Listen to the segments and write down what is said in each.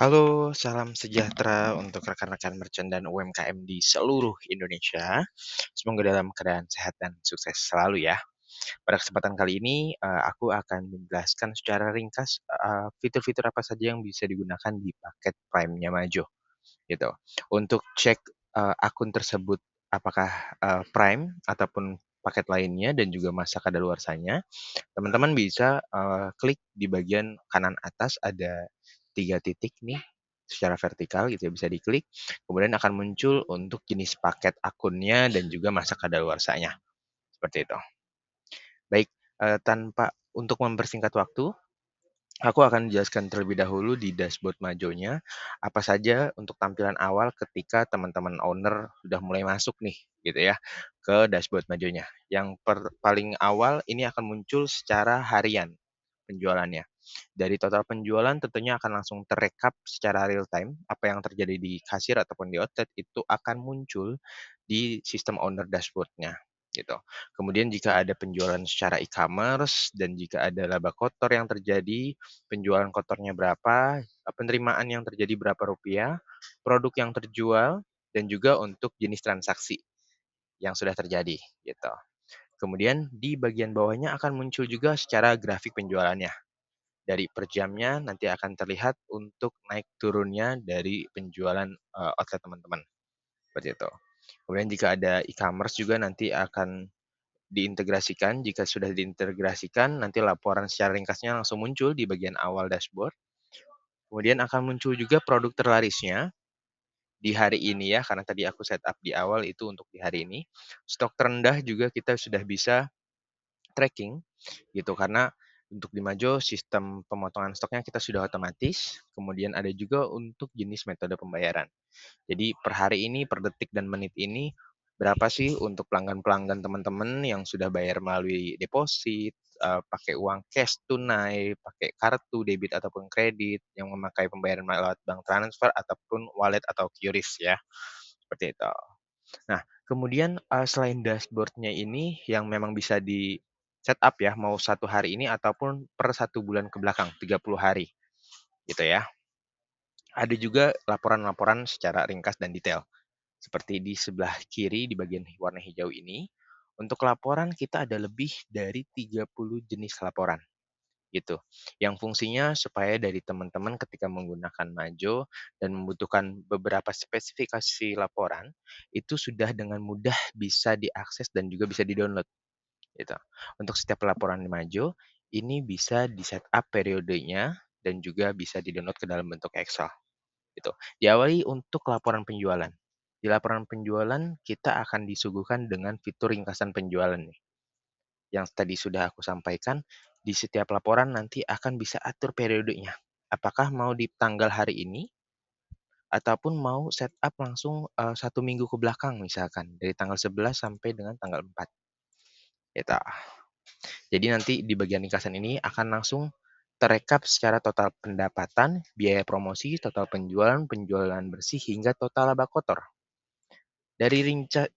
Halo, salam sejahtera untuk rekan-rekan merchant dan UMKM di seluruh Indonesia. Semoga dalam keadaan sehat dan sukses selalu ya. Pada kesempatan kali ini, aku akan menjelaskan secara ringkas, fitur-fitur apa saja yang bisa digunakan di paket Prime-nya Majo, gitu. Untuk cek, akun tersebut apakah, Prime ataupun paket lainnya dan juga masa kadaluarsanya, teman-teman bisa, klik di bagian kanan atas ada 3 titik nih, secara vertikal gitu ya, bisa diklik, kemudian akan muncul untuk jenis paket akunnya dan juga masa kadaluarsanya, seperti itu. Baik, tanpa untuk mempersingkat waktu, aku akan jelaskan terlebih dahulu di dashboard Majonya, apa saja untuk tampilan awal ketika teman-teman owner sudah mulai masuk nih, gitu ya, ke dashboard Majonya. Yang paling awal ini akan muncul secara harian penjualannya. Dari total penjualan tentunya akan langsung terekap secara real time, apa yang terjadi di kasir ataupun di outlet itu akan muncul di sistem owner dashboard-nya, gitu. Kemudian jika ada penjualan secara e-commerce dan jika ada laba kotor yang terjadi, penjualan kotornya berapa, penerimaan yang terjadi berapa rupiah, produk yang terjual, dan juga untuk jenis transaksi yang sudah terjadi, gitu. Kemudian di bagian bawahnya akan muncul juga secara grafik penjualannya. Dari per jamnya nanti akan terlihat untuk naik turunnya dari penjualan, outlet teman-teman, seperti itu. Kemudian jika ada e-commerce juga nanti akan diintegrasikan, jika sudah diintegrasikan nanti laporan secara ringkasnya langsung muncul di bagian awal dashboard. Kemudian akan muncul juga produk terlarisnya di hari ini ya, karena tadi aku setup di awal itu untuk di hari ini. Stok terendah juga kita sudah bisa tracking gitu, karena untuk di Majo sistem pemotongan stoknya kita sudah otomatis, kemudian ada juga untuk jenis metode pembayaran. Jadi per hari ini, per detik dan menit ini, berapa sih untuk pelanggan-pelanggan teman-teman yang sudah bayar melalui deposit, pakai uang cash tunai, pakai kartu debit ataupun kredit, yang memakai pembayaran lewat bank transfer ataupun wallet atau QRIS ya, seperti itu. Nah, kemudian, selain dashboard-nya ini yang memang bisa di-setup ya, mau 1 hari ini ataupun per 1 bulan ke belakang, 30 hari, gitu ya. Ada juga laporan-laporan secara ringkas dan detail. Seperti di sebelah kiri di bagian warna hijau ini, untuk laporan kita ada lebih dari 30 jenis laporan, gitu. Yang fungsinya supaya dari teman-teman ketika menggunakan Majo dan membutuhkan beberapa spesifikasi laporan, itu sudah dengan mudah bisa diakses dan juga bisa di-download, gitu. Untuk setiap laporan di Majo, ini bisa di-setup periodenya dan juga bisa di-download ke dalam bentuk Excel, gitu. Diawali untuk laporan penjualan. Di laporan penjualan, kita akan disuguhkan dengan fitur ringkasan penjualan nih. Yang tadi sudah aku sampaikan, di setiap laporan nanti akan bisa atur periodenya. Apakah mau di tanggal hari ini, ataupun mau setup langsung 1 minggu ke belakang misalkan, dari tanggal 11 sampai dengan tanggal 4, gitu. Jadi nanti di bagian ringkasan ini akan langsung terekap secara total pendapatan, biaya promosi, total penjualan, penjualan bersih, hingga total laba kotor. Dari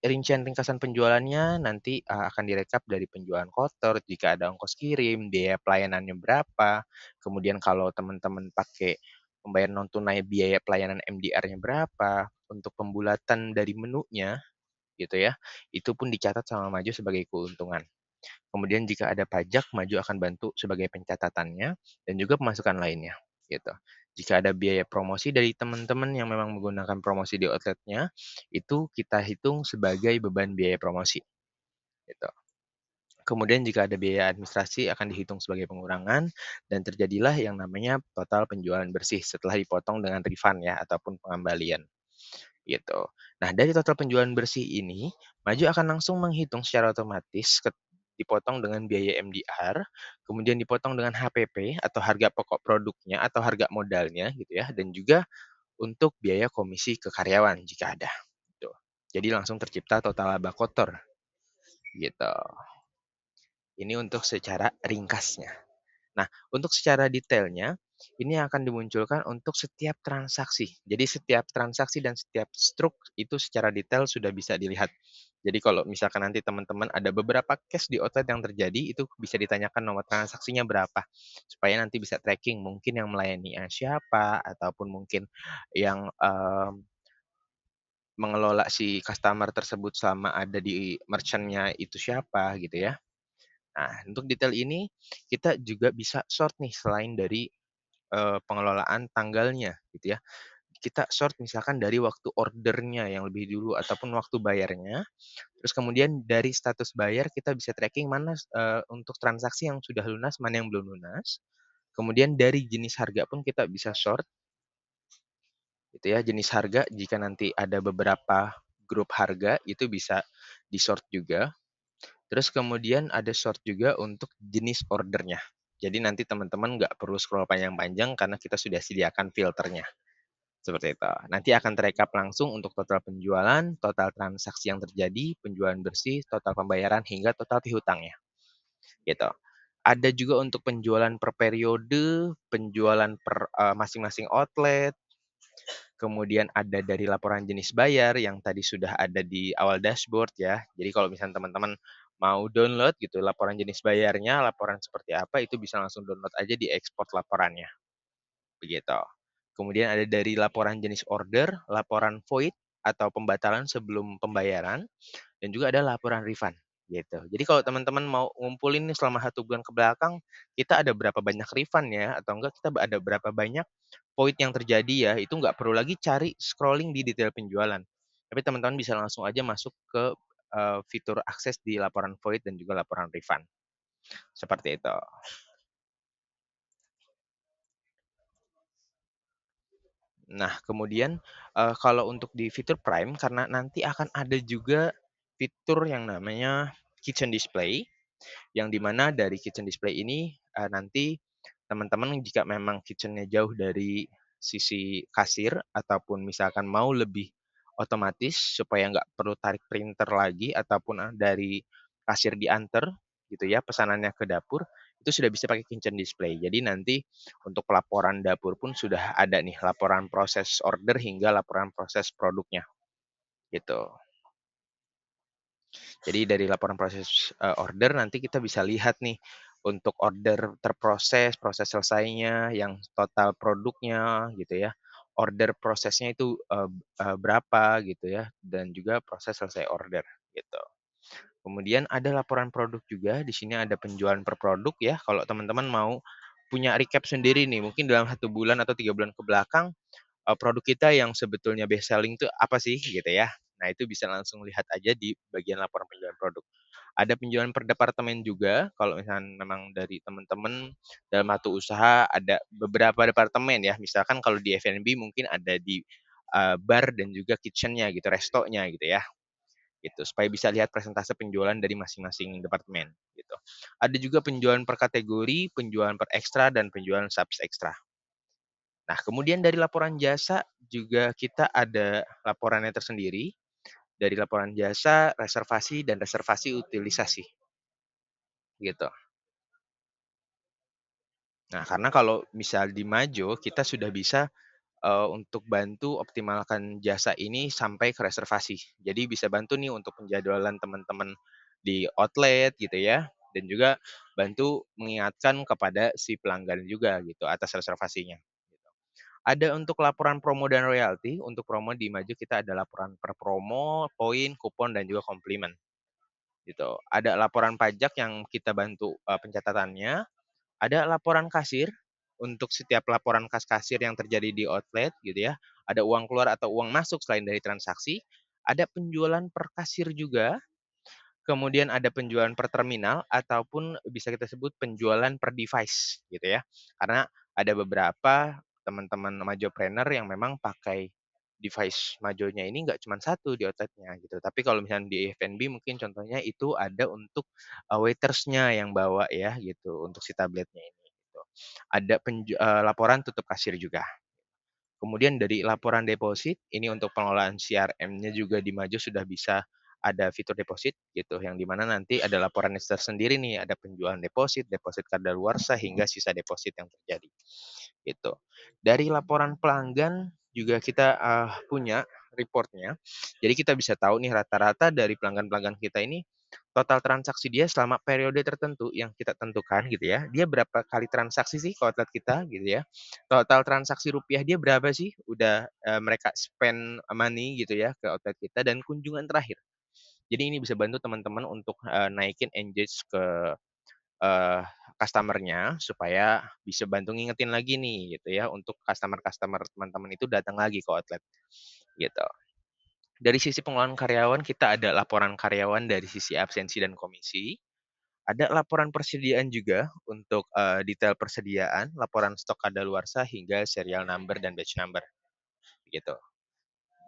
rincian ringkasan penjualannya nanti, akan direkap dari penjualan kotor, jika ada ongkos kirim, biaya pelayanannya berapa, kemudian kalau teman-teman pakai pembayaran non tunai biaya pelayanan MDR-nya berapa, untuk pembulatan dari menunya gitu ya, itu pun dicatat sama Maju sebagai keuntungan. Kemudian jika ada pajak, Maju akan bantu sebagai pencatatannya dan juga pemasukan lainnya, gitu. Jika ada biaya promosi dari teman-teman yang memang menggunakan promosi di outletnya, itu kita hitung sebagai beban biaya promosi, gitu. Kemudian jika ada biaya administrasi akan dihitung sebagai pengurangan dan terjadilah yang namanya total penjualan bersih setelah dipotong dengan refund ya ataupun pengembalian, gitu. Nah, dari total penjualan bersih ini, Maju akan langsung menghitung secara otomatis dipotong dengan biaya MDR, kemudian dipotong dengan HPP atau harga pokok produknya atau harga modalnya gitu ya, dan juga untuk biaya komisi ke karyawan jika ada, gitu. Jadi langsung tercipta total laba kotor, gitu. Ini untuk secara ringkasnya. Nah, untuk secara detailnya, ini akan dimunculkan untuk setiap transaksi. Jadi setiap transaksi dan setiap struk itu secara detail sudah bisa dilihat. Jadi kalau misalkan nanti teman-teman ada beberapa case di outlet yang terjadi, itu bisa ditanyakan nomor transaksinya berapa, supaya nanti bisa tracking mungkin yang melayani siapa, ataupun mungkin yang mengelola si customer tersebut selama ada di merchant-nya itu siapa gitu ya. Nah, untuk detail ini kita juga bisa sort nih selain dari pengelolaan tanggalnya gitu ya. Kita sort misalkan dari waktu ordernya yang lebih dulu ataupun waktu bayarnya, terus kemudian dari status bayar kita bisa tracking mana untuk transaksi yang sudah lunas, mana yang belum lunas. Kemudian dari jenis harga pun kita bisa sort gitu ya, jenis harga jika nanti ada beberapa grup harga itu bisa di-sort juga. Terus kemudian ada sort juga untuk jenis ordernya. Jadi nanti teman-teman nggak perlu scroll panjang-panjang karena kita sudah sediakan filternya. Seperti itu. Nanti akan terekap langsung untuk total penjualan, total transaksi yang terjadi, penjualan bersih, total pembayaran, hingga total pihutangnya. Gitu. Ada juga untuk penjualan per periode, penjualan per masing-masing outlet, kemudian ada dari laporan jenis bayar yang tadi sudah ada di awal dashboard ya. Jadi kalau misalnya teman-teman mau download gitu laporan jenis bayarnya, laporan seperti apa itu bisa langsung download aja di export laporannya. Begitu. Kemudian ada dari laporan jenis order, laporan void atau pembatalan sebelum pembayaran, dan juga ada laporan refund gitu. Jadi kalau teman-teman mau ngumpulin nih selama 1 bulan ke belakang, kita ada berapa banyak refund ya, atau enggak kita ada berapa banyak void yang terjadi ya, itu nggak perlu lagi cari scrolling di detail penjualan. Tapi teman-teman bisa langsung aja masuk ke fitur akses di laporan void dan juga laporan refund. Seperti itu. Nah, kemudian, kalau untuk di fitur Prime karena nanti akan ada juga fitur yang namanya kitchen display, yang di mana dari kitchen display ini, nanti teman-teman jika memang kitchen-nya jauh dari sisi kasir ataupun misalkan mau lebih otomatis supaya nggak perlu tarik printer lagi ataupun, dari kasir diantar gitu ya pesanannya ke dapur, itu sudah bisa pakai kitchen display. Jadi nanti untuk pelaporan dapur pun sudah ada nih laporan proses order hingga laporan proses produknya, gitu. Jadi dari laporan proses, order nanti kita bisa lihat nih, untuk order terproses, proses selesainya, yang total produknya gitu ya, order prosesnya itu, berapa gitu ya, dan juga proses selesai order gitu. Kemudian ada laporan produk juga, di sini ada penjualan per produk ya, kalau teman-teman mau punya recap sendiri nih, mungkin dalam 1 bulan atau 3 bulan ke belakang, produk kita yang sebetulnya best selling itu apa sih gitu ya. Nah itu bisa langsung lihat aja di bagian laporan penjualan produk. Ada penjualan per departemen juga, kalau misalnya memang dari teman-teman dalam satu usaha ada beberapa departemen ya, misalkan kalau di F&B mungkin ada di, bar dan juga kitchen-nya gitu, restonya gitu ya, gitu. Supaya bisa lihat presentase penjualan dari masing-masing departemen gitu. Ada juga penjualan per kategori, penjualan per ekstra, dan penjualan subs ekstra. Nah, kemudian dari laporan jasa juga kita ada laporannya tersendiri, dari laporan jasa, reservasi, dan reservasi utilisasi, gitu. Nah, karena kalau misal di Majo, kita sudah bisa, untuk bantu optimalkan jasa ini sampai ke reservasi. Jadi bisa bantu nih untuk penjadwalan teman-teman di outlet gitu ya, dan juga bantu mengingatkan kepada si pelanggan juga gitu atas reservasinya. Ada untuk laporan promo dan royalti, untuk promo di Maju kita ada laporan per promo, poin, kupon, dan juga komplimen, gitu. Ada laporan pajak yang kita bantu, pencatatannya, ada laporan kasir, untuk setiap laporan kas kasir yang terjadi di outlet gitu ya, ada uang keluar atau uang masuk selain dari transaksi, ada penjualan per kasir juga, kemudian ada penjualan per terminal ataupun bisa kita sebut penjualan per device gitu ya. Karena ada beberapa teman-teman Majopreneur yang memang pakai device Majonya ini nggak cuma satu di outletnya gitu. Tapi kalau misalnya di F&B mungkin contohnya itu ada untuk, waitersnya yang bawa ya gitu, untuk si tabletnya ini gitu. Ada laporan tutup kasir juga. Kemudian dari laporan deposit, ini untuk pengelolaan CRM-nya juga di Maju sudah bisa ada fitur deposit gitu, yang di mana nanti ada laporannya tersendiri nih, ada penjualan deposit, deposit kadaluarsa, hingga sisa deposit yang terjadi. gitu. Dari laporan pelanggan juga kita, punya reportnya. Jadi kita bisa tahu nih rata-rata dari pelanggan-pelanggan kita ini, total transaksi dia selama periode tertentu yang kita tentukan gitu ya, dia berapa kali transaksi sih ke outlet kita gitu ya. Total transaksi rupiah dia berapa sih udah, mereka spend money gitu ya ke outlet kita dan kunjungan terakhir. Jadi ini bisa bantu teman-teman untuk, naikin engage ke eee, customer-nya supaya bisa bantu ngingetin lagi nih gitu ya untuk customer-customer teman-teman itu datang lagi ke outlet, gitu. Dari sisi pengelolaan karyawan kita ada laporan karyawan dari sisi absensi dan komisi, ada laporan persediaan juga untuk, detail persediaan, laporan stok kadaluarsa hingga serial number dan batch number, gitu.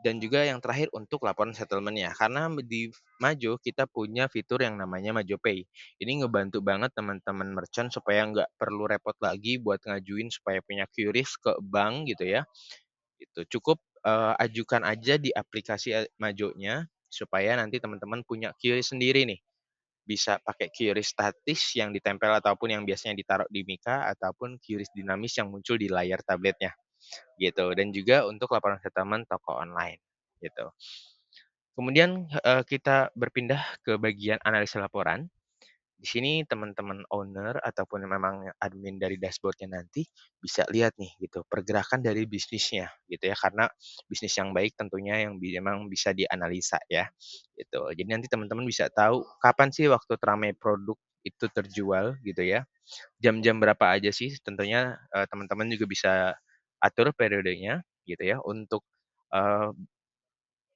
Dan juga yang terakhir untuk laporan settlement-nya, karena di Majo kita punya fitur yang namanya Majo Pay. Ini ngebantu banget teman-teman merchant supaya nggak perlu repot lagi buat ngajuin supaya punya QRIS ke bank gitu ya, gitu. Cukup, ajukan aja di aplikasi, Majonya, supaya nanti teman-teman punya QRIS sendiri nih. Bisa pakai QRIS statis yang ditempel ataupun yang biasanya ditaruh di Mika, ataupun QRIS dinamis yang muncul di layar tabletnya gitu, dan juga untuk laporan settlement toko online, gitu. Kemudian, kita berpindah ke bagian analisa laporan. Di sini teman-teman owner ataupun yang memang admin dari dashboard-nya nanti bisa lihat nih gitu, pergerakan dari bisnisnya gitu ya, karena bisnis yang baik tentunya yang memang bisa dianalisa ya, gitu. Jadi nanti teman-teman bisa tahu kapan sih waktu ramai produk itu terjual gitu ya, jam-jam berapa aja sih tentunya, teman-teman juga bisa atur periodenya gitu ya untuk, eee,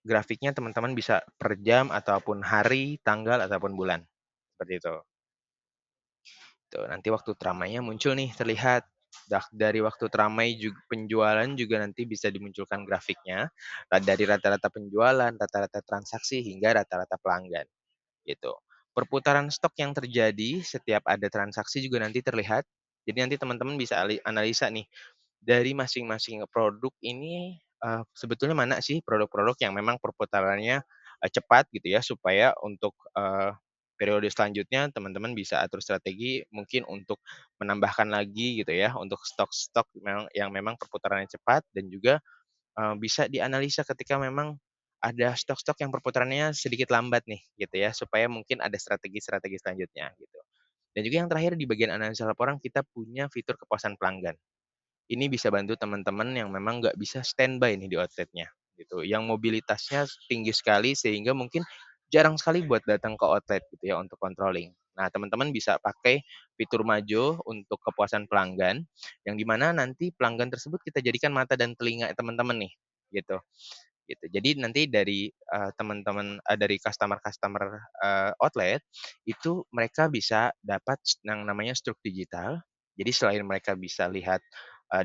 grafiknya teman-teman bisa per jam ataupun hari, tanggal, ataupun bulan, seperti itu. Tuh, nanti waktu teramainya muncul nih terlihat. Dari waktu teramai penjualan juga nanti bisa dimunculkan grafiknya, dari rata-rata penjualan, rata-rata transaksi, hingga rata-rata pelanggan, gitu. Perputaran stok yang terjadi setiap ada transaksi juga nanti terlihat. Jadi nanti teman-teman bisa analisa nih, dari masing-masing produk ini, sebetulnya mana sih produk-produk yang memang perputarannya, cepat gitu ya, supaya untuk, periode selanjutnya teman-teman bisa atur strategi mungkin untuk menambahkan lagi gitu ya, untuk stok-stok yang memang perputarannya cepat dan juga, bisa dianalisa ketika memang ada stok-stok yang perputarannya sedikit lambat nih gitu ya, supaya mungkin ada strategi-strategi selanjutnya gitu. Dan juga yang terakhir di bagian analisa laporan kita punya fitur kepuasan pelanggan. Ini bisa bantu teman-teman yang memang nggak bisa standby nih di outlet-nya, gitu. Yang mobilitasnya tinggi sekali sehingga mungkin jarang sekali buat datang ke outlet gitu ya untuk controlling. Nah, teman-teman bisa pakai fitur Majo untuk kepuasan pelanggan, yang di mana nanti pelanggan tersebut kita jadikan mata dan telinga teman-teman nih, gitu gitu. Jadi nanti dari, dari customer-customer, outlet, itu mereka bisa dapat yang namanya struk digital. Jadi selain mereka bisa lihat,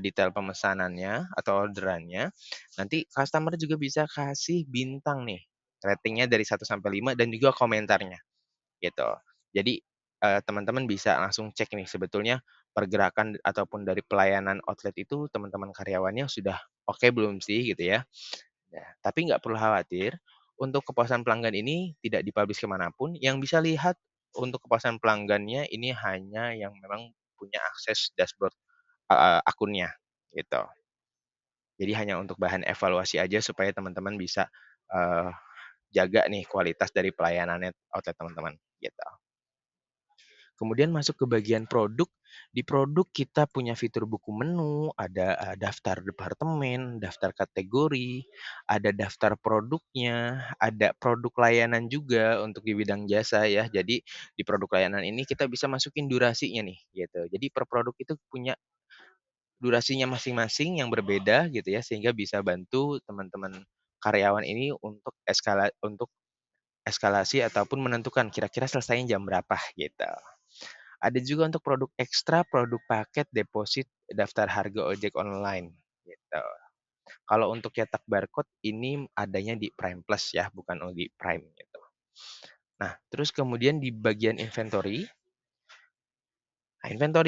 detail pemesanannya atau orderannya, nanti customer juga bisa kasih bintang nih, ratingnya dari 1 sampai 5 dan juga komentarnya, gitu. Jadi, teman-teman bisa langsung cek nih sebetulnya pergerakan ataupun dari pelayanan outlet itu teman-teman karyawannya sudah oke belum sih gitu ya. Ya, tapi nggak perlu khawatir, untuk kepuasan pelanggan ini tidak dipublish ke manapun, yang bisa lihat untuk kepuasan pelanggannya ini hanya yang memang punya akses dashboard, akunnya, gitu. Jadi hanya untuk bahan evaluasi aja supaya teman-teman bisa, eee, jaga nih kualitas dari pelayanannya outlet teman-teman, gitu. Kemudian masuk ke bagian produk, di produk kita punya fitur buku menu, ada, daftar departemen, daftar kategori, ada daftar produknya, ada produk layanan juga untuk di bidang jasa ya. Jadi di produk layanan ini kita bisa masukin durasinya nih, gitu. Jadi per produk itu punya durasinya masing-masing yang berbeda gitu ya, sehingga bisa bantu teman-teman karyawan ini untuk eskalasi ataupun menentukan kira-kira selesainya jam berapa, gitu. Ada juga untuk produk ekstra, produk paket, deposit, daftar harga ojek online, gitu. Kalau untuk cetak barcode ini adanya di Prime Plus ya, bukan di Prime gitu. Nah, terus kemudian di bagian inventory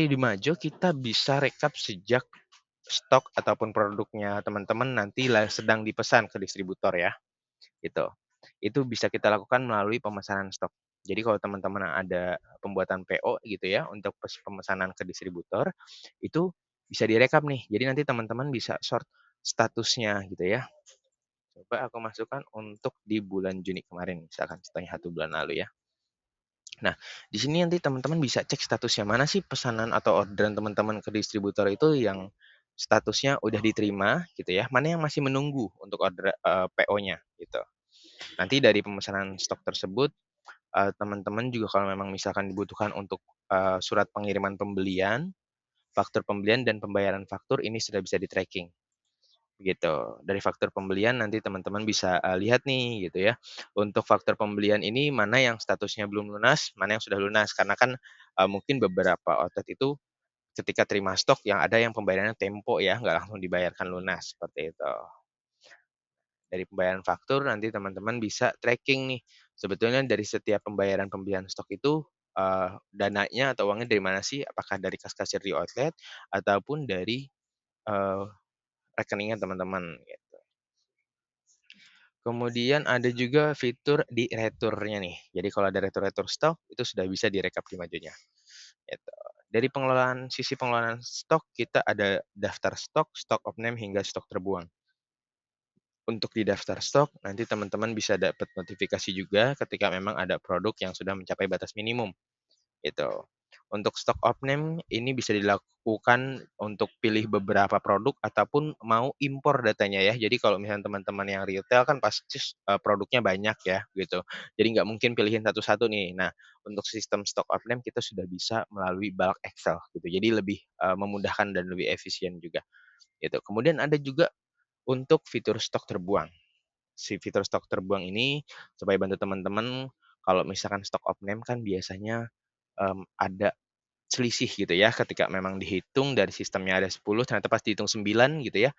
di Majo kita bisa rekap sejak stok ataupun produknya teman-teman nanti sedang dipesan ke distributor ya, gitu. Itu bisa kita lakukan melalui pemesanan stok. Jadi kalau teman-teman ada pembuatan PO gitu ya untuk pemesanan ke distributor, itu bisa direkap nih. Jadi nanti teman-teman bisa sort statusnya gitu ya. Coba aku masukkan untuk di bulan Juni kemarin, misalkan setengah 1 bulan lalu ya. Nah, di sini nanti teman-teman bisa cek statusnya mana sih pesanan atau orderan teman-teman ke distributor itu yang statusnya udah diterima gitu ya, mana yang masih menunggu untuk order PO-nya gitu. Nanti dari pemesanan stok tersebut, teman-teman juga kalau memang misalkan dibutuhkan untuk surat pengiriman pembelian, faktur pembelian dan pembayaran faktur ini sudah bisa di-tracking. Gitu. Dari faktur pembelian nanti teman-teman bisa, lihat nih gitu ya, untuk faktur pembelian ini mana yang statusnya belum lunas, mana yang sudah lunas. Karena kan, mungkin beberapa outlet itu ketika terima stok yang ada yang pembayarannya tempo ya, nggak langsung dibayarkan lunas, seperti itu. Dari pembayaran faktur nanti teman-teman bisa tracking nih, sebetulnya dari setiap pembayaran pembelian stok itu, dananya atau uangnya dari mana sih? Apakah dari kas kasir di outlet ataupun dari, eee, rekeningnya teman-teman gitu. Kemudian ada juga fitur di returnya nih. Jadi kalau ada retur-retur stok, itu sudah bisa direkap di Majonya, gitu. Dari sisi pengelolaan stok, kita ada daftar stok, stok off-name, hingga stok terbuang. Untuk di daftar stok, nanti teman-teman bisa dapat notifikasi juga ketika memang ada produk yang sudah mencapai batas minimum. Gitu. Untuk stok off-name ini bisa dilakukan untuk pilih beberapa produk ataupun mau impor datanya ya. Jadi kalau misalnya teman-teman yang retail kan pasti produknya banyak ya gitu. Jadi nggak mungkin pilihin satu-satu nih. Nah, untuk sistem stok off-name kita sudah bisa melalui bulk Excel gitu. Jadi lebih memudahkan dan lebih efisien juga gitu. Kemudian ada juga untuk fitur stok terbuang. Si fitur stok terbuang ini supaya bantu teman-teman kalau misalkan stok off-name kan biasanya ada selisih gitu ya, ketika memang dihitung dari sistemnya ada 10 ternyata pas dihitung 9 gitu ya,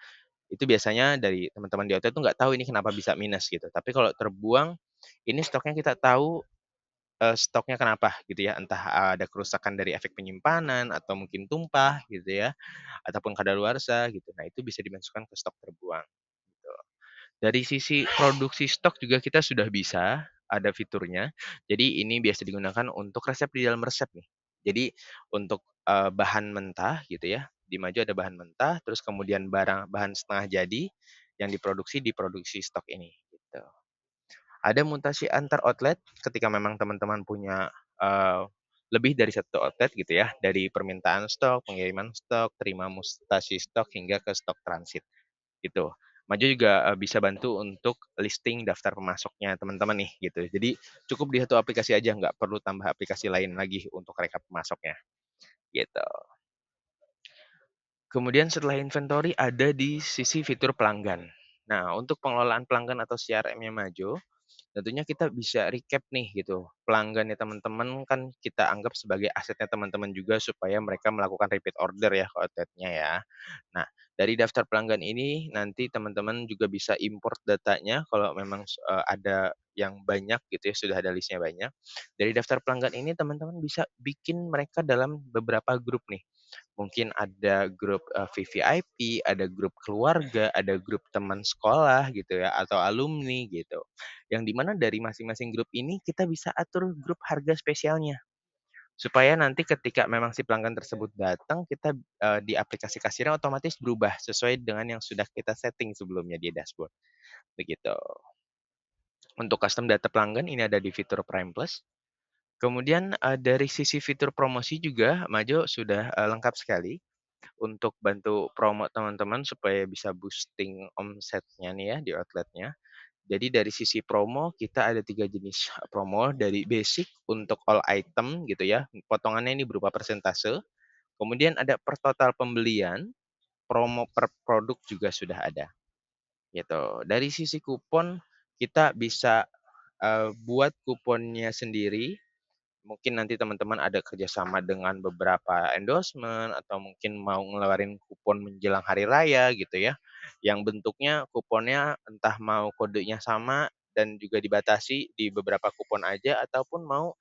itu biasanya dari teman-teman di outlet tuh nggak tahu ini kenapa bisa minus gitu. Tapi kalau terbuang, ini stoknya kita tahu, stoknya kenapa gitu ya, entah ada kerusakan dari efek penyimpanan atau mungkin tumpah gitu ya, ataupun kadaluarsa gitu. Nah itu bisa dimasukkan ke stok terbuang gitu. Dari sisi produksi stok juga kita sudah bisa, ada fiturnya. Jadi ini biasa digunakan untuk resep di dalam resep nih. Jadi untuk, bahan mentah gitu ya, di Maju ada bahan mentah, terus kemudian bahan setengah jadi yang diproduksi stok ini, gitu. Ada mutasi antar outlet ketika memang teman-teman punya, lebih dari satu outlet gitu ya, dari permintaan stok, pengiriman stok, terima mutasi stok, hingga ke stok transit. Gitu. Maju juga, bisa bantu untuk listing daftar pemasoknya teman-teman nih, gitu. Jadi cukup di satu aplikasi aja, nggak perlu tambah aplikasi lain lagi untuk rekap pemasoknya, gitu. Kemudian setelah inventory ada di sisi fitur pelanggan. Nah, untuk pengelolaan pelanggan atau CRM-nya Majo, tentunya kita bisa recap nih gitu. Pelanggannya teman-teman kan kita anggap sebagai asetnya teman-teman juga supaya mereka melakukan repeat order ya ke outlet-nya ya. Nah, dari daftar pelanggan ini nanti teman-teman juga bisa import datanya kalau memang ada yang banyak gitu ya, sudah ada listnya banyak. Dari daftar pelanggan ini teman-teman bisa bikin mereka dalam beberapa grup nih. Mungkin ada grup, VVIP, ada grup keluarga, ada grup teman sekolah gitu ya, atau alumni gitu. Yang di mana dari masing-masing grup ini kita bisa atur grup harga spesialnya. Supaya nanti ketika memang si pelanggan tersebut datang, kita, di aplikasi kasirnya otomatis berubah sesuai dengan yang sudah kita setting sebelumnya di dashboard, begitu. Untuk custom data pelanggan ini ada di fitur Prime Plus. Kemudian, dari sisi fitur promosi juga Majo sudah, lengkap sekali untuk bantu promo teman-teman supaya bisa boosting omsetnya nih ya di outletnya. Jadi dari sisi promo kita ada 3 jenis promo, dari basic untuk all item gitu ya, potongannya ini berupa persentase, kemudian ada per total pembelian, promo per produk juga sudah ada, gitu. Dari sisi kupon, kita bisa, buat kuponnya sendiri, mungkin nanti teman-teman ada kerjasama dengan beberapa endorsement atau mungkin mau ngeluarin kupon menjelang hari raya gitu ya, yang bentuknya kuponnya entah mau kodenya sama dan juga dibatasi di beberapa kupon aja ataupun mau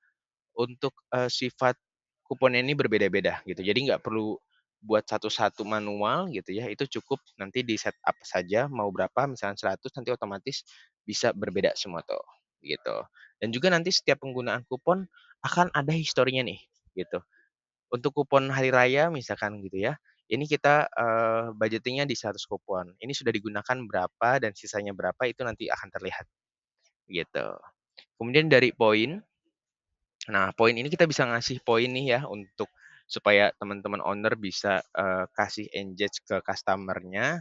untuk, sifat kuponnya ini berbeda-beda gitu. Jadi nggak perlu buat satu-satu manual gitu ya, itu cukup nanti di-setup saja mau berapa misalnya 100 nanti otomatis bisa berbeda semua tuh, gitu. Dan juga nanti setiap penggunaan kupon akan ada historinya nih, gitu. Untuk kupon hari raya misalkan gitu ya, ini kita, budgeting di 100 kupon. Ini sudah digunakan berapa dan sisanya berapa itu nanti akan terlihat, gitu. Kemudian dari poin, nah poin ini kita bisa ngasih poin nih ya untuk supaya teman-teman owner bisa, kasih engage ke customer-nya,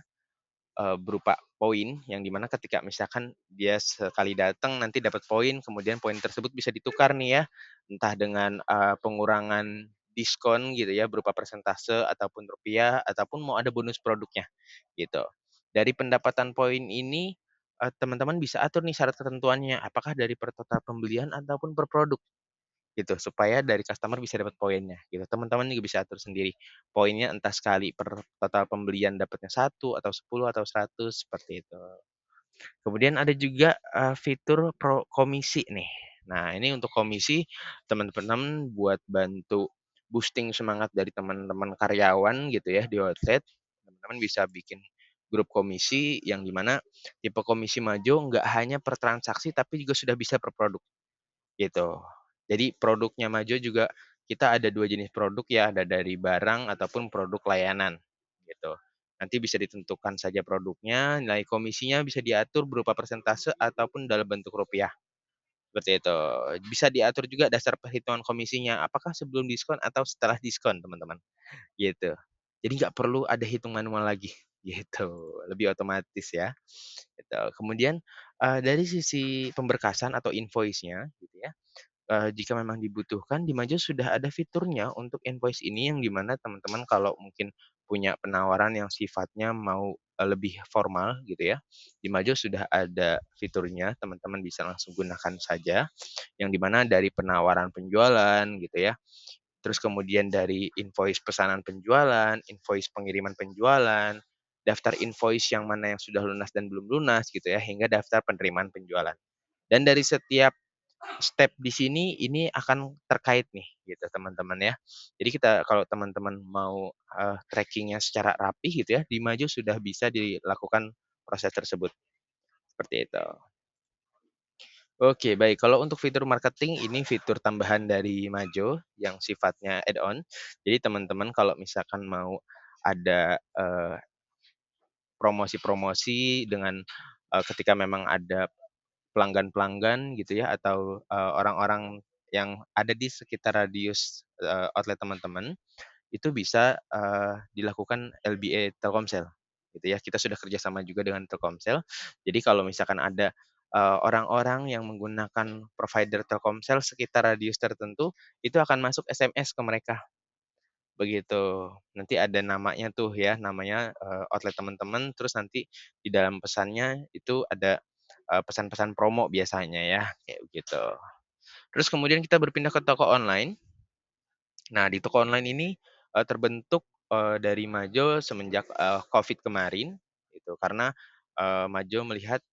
berupa poin yang di mana ketika misalkan dia sekali datang nanti dapat poin, kemudian poin tersebut bisa ditukar nih ya, entah dengan, pengurangan diskon gitu ya berupa persentase ataupun rupiah, ataupun mau ada bonus produknya, gitu. Dari pendapatan poin ini, teman-teman bisa atur nih syarat ketentuannya, apakah dari per total pembelian ataupun per produk, gitu. Supaya dari customer bisa dapat poinnya, gitu. Teman-teman juga bisa atur sendiri, poinnya entah sekali per total pembelian dapatnya 1 atau 10 atau 100 seperti itu. Kemudian ada juga, fitur komisi nih. Nah, ini untuk komisi teman-teman buat bantu boosting semangat dari teman-teman karyawan gitu ya di outlet, teman-teman bisa bikin grup komisi yang di mana tipe komisi Majo nggak hanya per transaksi tapi juga sudah bisa per produk, gitu. Jadi produknya Majo juga kita ada 2 jenis produk ya, ada dari barang ataupun produk layanan, gitu. Nanti bisa ditentukan saja produknya, nilai komisinya bisa diatur berupa persentase ataupun dalam bentuk rupiah, seperti itu. Bisa diatur juga dasar perhitungan komisinya, apakah sebelum diskon atau setelah diskon, teman-teman, gitu. Jadi nggak perlu ada hitung manual lagi, gitu, lebih otomatis ya, gitu. Kemudian, dari sisi pemberkasan atau invoice-nya gitu ya, jika memang dibutuhkan di Majo sudah ada fiturnya untuk invoice ini yang di mana teman-teman kalau mungkin punya penawaran yang sifatnya mau, lebih formal gitu ya, di Majo sudah ada fiturnya, teman-teman bisa langsung gunakan saja, yang di mana dari penawaran penjualan gitu ya, terus kemudian dari invoice pesanan penjualan, invoice pengiriman penjualan, daftar invoice yang mana yang sudah lunas dan belum lunas gitu ya, hingga daftar penerimaan penjualan. Dan dari setiap step di sini ini akan terkait nih gitu teman-teman ya. Jadi kita kalau teman-teman mau, tracking secara rapi gitu ya, di Maju sudah bisa dilakukan proses tersebut, seperti itu. Oke baik, kalau untuk fitur marketing ini fitur tambahan dari Majo yang sifatnya add-on. Jadi teman-teman kalau misalkan mau ada, promosi-promosi dengan, ketika memang ada pelanggan-pelanggan gitu ya atau, orang-orang yang ada di sekitar radius, outlet teman-teman, itu bisa, dilakukan LBA Telkomsel, gitu ya. Kita sudah kerjasama juga dengan Telkomsel. Jadi kalau misalkan ada, orang-orang yang menggunakan provider Telkomsel sekitar radius tertentu, itu akan masuk SMS ke mereka, begitu. Nanti ada namanya tuh ya, namanya, outlet teman-teman, terus nanti di dalam pesannya itu ada, pesan-pesan promo biasanya ya, kayak begitu. Terus kemudian kita berpindah ke toko online. Nah, di toko online ini, terbentuk, dari Majo semenjak, Covid kemarin, gitu. Karena, Majo melihat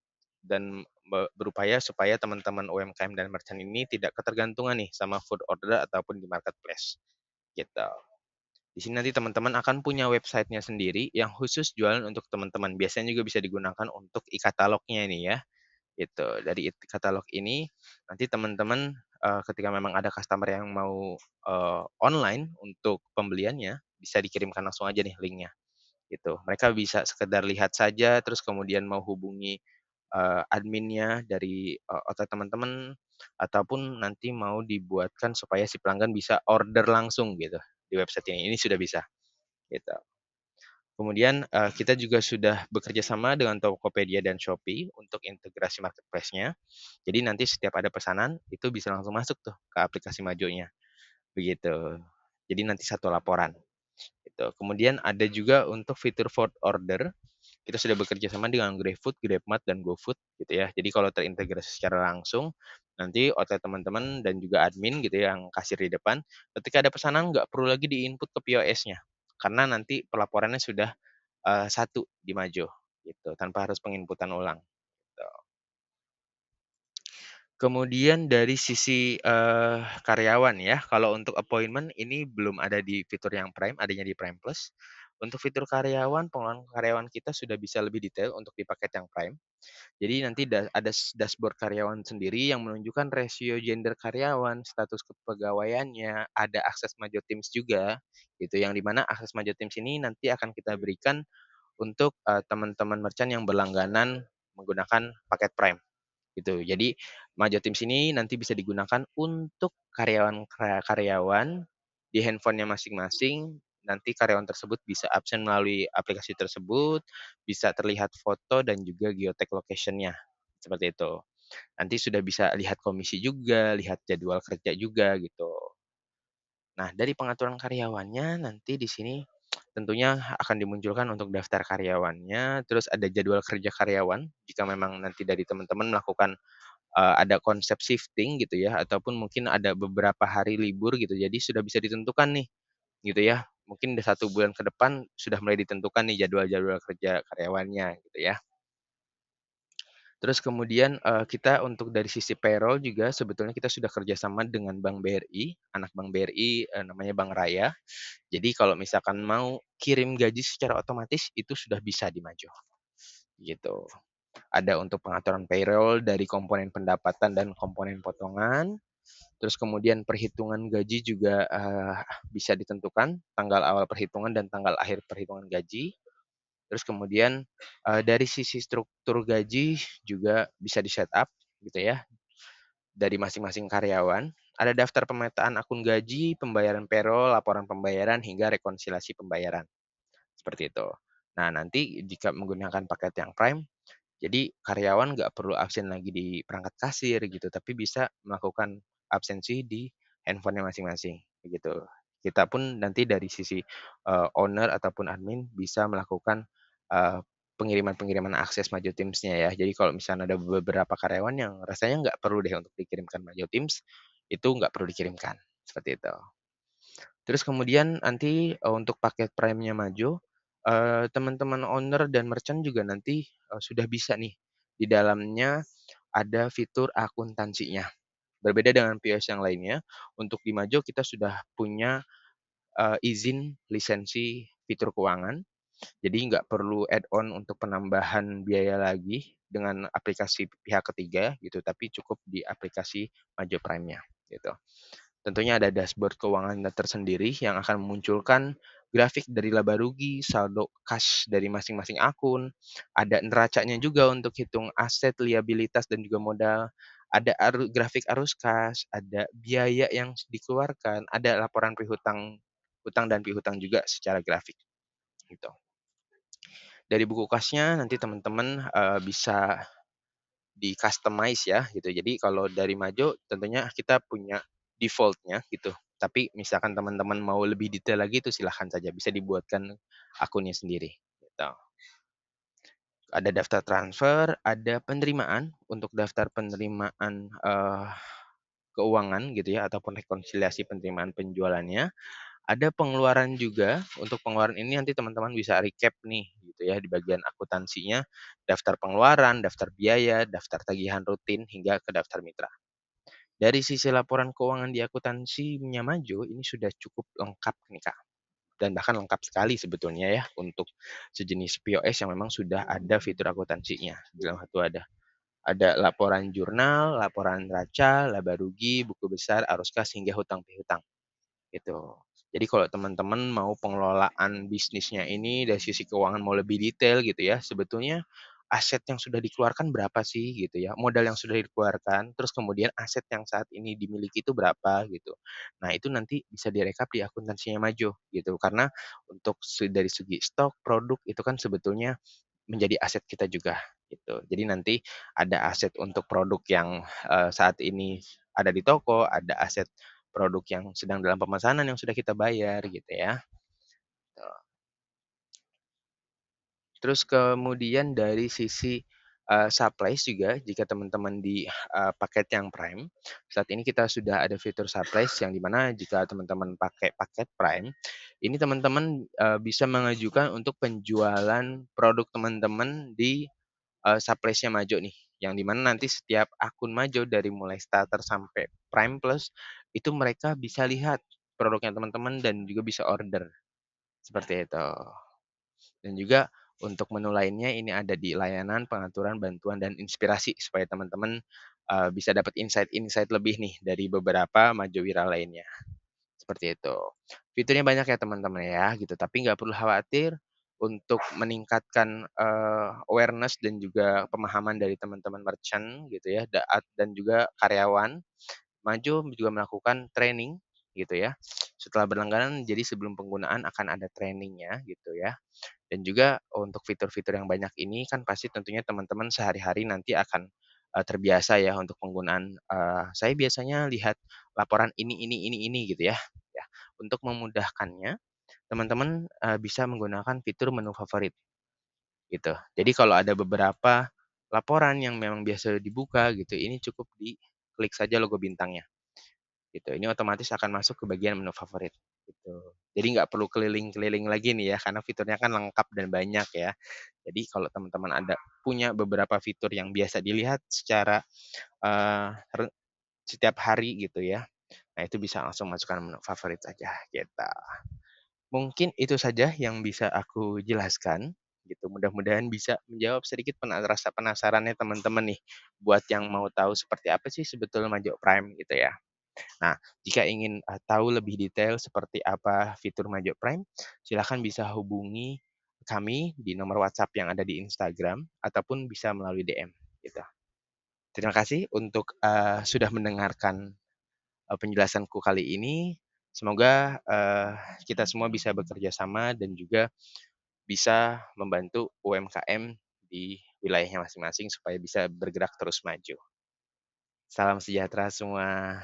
dan berupaya supaya teman-teman UMKM dan merchant ini tidak ketergantungan nih sama food order ataupun di marketplace, gitu. Di sini nanti teman-teman akan punya websitenya sendiri yang khusus jualan untuk teman-teman. Biasanya juga bisa digunakan untuk e-katalognya nih ya, gitu. Dari katalog ini nanti teman-teman, ketika memang ada customer yang mau, online untuk pembeliannya, bisa dikirimkan langsung aja nih linknya gitu. Mereka bisa sekedar lihat saja, terus kemudian mau hubungi, adminnya dari, outlet teman-teman, ataupun nanti mau dibuatkan supaya si pelanggan bisa order langsung gitu di website ini sudah bisa, gitu. Kemudian, kita juga sudah bekerja sama dengan Tokopedia dan Shopee untuk integrasi marketplace-nya. Jadi nanti setiap ada pesanan, itu bisa langsung masuk tuh ke aplikasi Majonya, begitu. Jadi nanti satu laporan, gitu. Kemudian ada juga untuk fitur food order, kita sudah bekerja sama dengan GrabFood, GrabMart, dan GoFood, gitu ya. Jadi kalau terintegrasi secara langsung, nanti outlet teman-teman dan juga admin gitu ya, yang kasir di depan, ketika ada pesanan nggak perlu lagi di-input ke POS-nya, karena nanti pelaporannya sudah satu di Majo, gitu, tanpa harus penginputan ulang, gitu. Kemudian dari sisi, karyawan ya, kalau untuk appointment ini belum ada di fitur yang Prime, adanya di Prime Plus. Untuk fitur karyawan, pengelolaan karyawan kita sudah bisa lebih detail untuk di paket yang Prime. Jadi nanti ada dashboard karyawan sendiri yang menunjukkan rasio gender karyawan, status kepegawaiannya, ada akses Majo Teams juga, gitu. Yang di mana akses Majo Teams ini nanti akan kita berikan untuk, teman-teman merchant yang berlangganan menggunakan paket Prime, gitu. Jadi Majo Teams ini nanti bisa digunakan untuk karyawan di handphonenya masing-masing. Nanti karyawan tersebut bisa absen melalui aplikasi tersebut, bisa terlihat foto dan juga geotek location-nya, seperti itu. Nanti sudah bisa lihat komisi juga, lihat jadwal kerja juga gitu. Nah, dari pengaturan karyawannya nanti di sini tentunya akan dimunculkan untuk daftar karyawannya, terus ada jadwal kerja karyawan jika memang nanti dari teman-teman melakukan, ada konsep shifting gitu ya, ataupun mungkin ada beberapa hari libur gitu, jadi sudah bisa ditentukan nih gitu ya. Mungkin 1 bulan ke depan sudah mulai ditentukan nih jadwal-jadwal kerja karyawannya gitu ya. Terus kemudian, kita untuk dari sisi payroll juga sebetulnya kita sudah kerjasama dengan Bank BRI, anak Bank BRI, namanya Bank Raya. Jadi kalau misalkan mau kirim gaji secara otomatis itu sudah bisa di Majo, gitu. Ada untuk pengaturan payroll dari komponen pendapatan dan komponen potongan, terus kemudian perhitungan gaji juga, bisa ditentukan tanggal awal perhitungan dan tanggal akhir perhitungan gaji. Terus kemudian, dari sisi struktur gaji juga bisa di-setup gitu ya, dari masing-masing karyawan. Ada daftar pemetaan akun gaji, pembayaran payroll, laporan pembayaran, hingga rekonsiliasi pembayaran, seperti itu. Nah, nanti jika menggunakan paket yang Prime, jadi karyawan nggak perlu absen lagi di perangkat kasir gitu, tapi bisa melakukan absensi di handphonenya masing-masing, begitu. Kita pun nanti dari sisi, owner ataupun admin bisa melakukan, eee, pengiriman-pengiriman akses Majo Teams-nya ya. Jadi kalau misalnya ada beberapa karyawan yang rasanya nggak perlu deh untuk dikirimkan Majo Teams, itu nggak perlu dikirimkan, seperti itu. Terus kemudian nanti, untuk paket Prime-nya Majo, teman-teman owner dan merchant juga nanti, sudah bisa nih, di dalamnya ada fitur akuntansinya. Berbeda dengan POS yang lainnya, untuk di Majo kita sudah punya, izin lisensi fitur keuangan, jadi nggak perlu add-on untuk penambahan biaya lagi dengan aplikasi pihak ketiga gitu, tapi cukup di aplikasi Majo Prime-nya, gitu. Tentunya ada dashboard keuangan tersendiri yang akan memunculkan grafik dari laba rugi, saldo kas dari masing-masing akun, ada neracanya juga untuk hitung aset, liabilitas, dan juga modal, ada grafik arus kas, ada biaya yang dikeluarkan, ada laporan pihutang hutang dan pihutang juga secara grafik, gitu. Dari buku kasnya nanti teman-teman, bisa di-customize ya gitu. Jadi kalau dari Majo tentunya kita punya default-nya gitu. Tapi misalkan teman-teman mau lebih detail lagi itu silahkan saja bisa dibuatkan akunnya sendiri gitu. Ada daftar transfer, ada penerimaan untuk daftar penerimaan, keuangan gitu ya ataupun rekonsiliasi penerimaan penjualannya. Ada pengeluaran juga, untuk pengeluaran ini nanti teman-teman bisa recap nih gitu ya di bagian akuntansinya, daftar pengeluaran, daftar biaya, daftar tagihan rutin, hingga ke daftar mitra. Dari sisi laporan keuangan di akuntansinya Majo, ini sudah cukup lengkap nih Kak, dan bahkan lengkap sekali sebetulnya ya untuk sejenis POS yang memang sudah ada fitur akuntansinya. Di dalam satu ada laporan jurnal, laporan neraca, laba rugi, buku besar, arus kas, hingga hutang piutang. Gitu. Jadi kalau teman-teman mau pengelolaan bisnisnya ini dari sisi keuangan mau lebih detail gitu ya, sebetulnya aset yang sudah dikeluarkan berapa sih gitu ya, modal yang sudah dikeluarkan, terus kemudian aset yang saat ini dimiliki itu berapa gitu. Nah itu nanti bisa direkap di akuntansinya Majo gitu, karena untuk dari segi stok, produk itu kan sebetulnya menjadi aset kita juga gitu. Jadi nanti ada aset untuk produk yang, saat ini ada di toko, ada aset produk yang sedang dalam pemesanan yang sudah kita bayar gitu ya. Terus kemudian dari sisi, supplies juga jika teman-teman di, paket yang Prime, saat ini kita sudah ada fitur supplies yang di mana jika teman-teman pakai paket Prime, ini teman-teman, bisa mengajukan untuk penjualan produk teman-teman di, supplies-nya Majo nih, yang di mana nanti setiap akun Majo dari mulai starter sampai Prime Plus, itu mereka bisa lihat produknya teman-teman dan juga bisa order, seperti itu. Dan juga untuk menu lainnya ini ada di layanan, pengaturan, bantuan, dan inspirasi supaya teman-teman, bisa dapat insight-insight lebih nih dari beberapa Majowira lainnya, seperti itu. Fiturnya banyak ya teman-teman ya gitu, tapi nggak perlu khawatir untuk meningkatkan, awareness dan juga pemahaman dari teman-teman merchant gitu ya, dan juga karyawan. Maju juga melakukan training gitu ya. Setelah berlangganan jadi sebelum penggunaan akan ada trainingnya gitu ya. Dan juga untuk fitur-fitur yang banyak ini kan pasti tentunya teman-teman sehari-hari nanti akan, terbiasa ya untuk penggunaan, saya biasanya lihat laporan ini gitu ya. Ya, untuk memudahkannya teman-teman, bisa menggunakan fitur menu favorit gitu. Jadi kalau ada beberapa laporan yang memang biasa dibuka gitu, ini cukup diklik saja logo bintangnya. Gitu, ini otomatis akan masuk ke bagian menu favorit, gitu. Jadi nggak perlu keliling-keliling lagi nih ya, karena fiturnya kan lengkap dan banyak ya. Jadi kalau teman-teman ada punya beberapa fitur yang biasa dilihat secara, eee, re setiap hari gitu ya, nah itu bisa langsung masukkan menu favorit saja, gitu. Mungkin itu saja yang bisa aku jelaskan, gitu. Mudah-mudahan bisa menjawab sedikit rasa penasarannya teman-teman nih, buat yang mau tahu seperti apa sih sebetulnya Majok Prime gitu ya. Nah, jika ingin, tahu lebih detail seperti apa fitur Majok Prime, silakan bisa hubungi kami di nomor WhatsApp yang ada di Instagram ataupun bisa melalui DM, gitu. Terima kasih untuk, sudah mendengarkan, penjelasanku kali ini. Semoga, kita semua bisa bekerja sama dan juga bisa membantu UMKM di wilayahnya masing-masing supaya bisa bergerak terus maju. Salam sejahtera semua.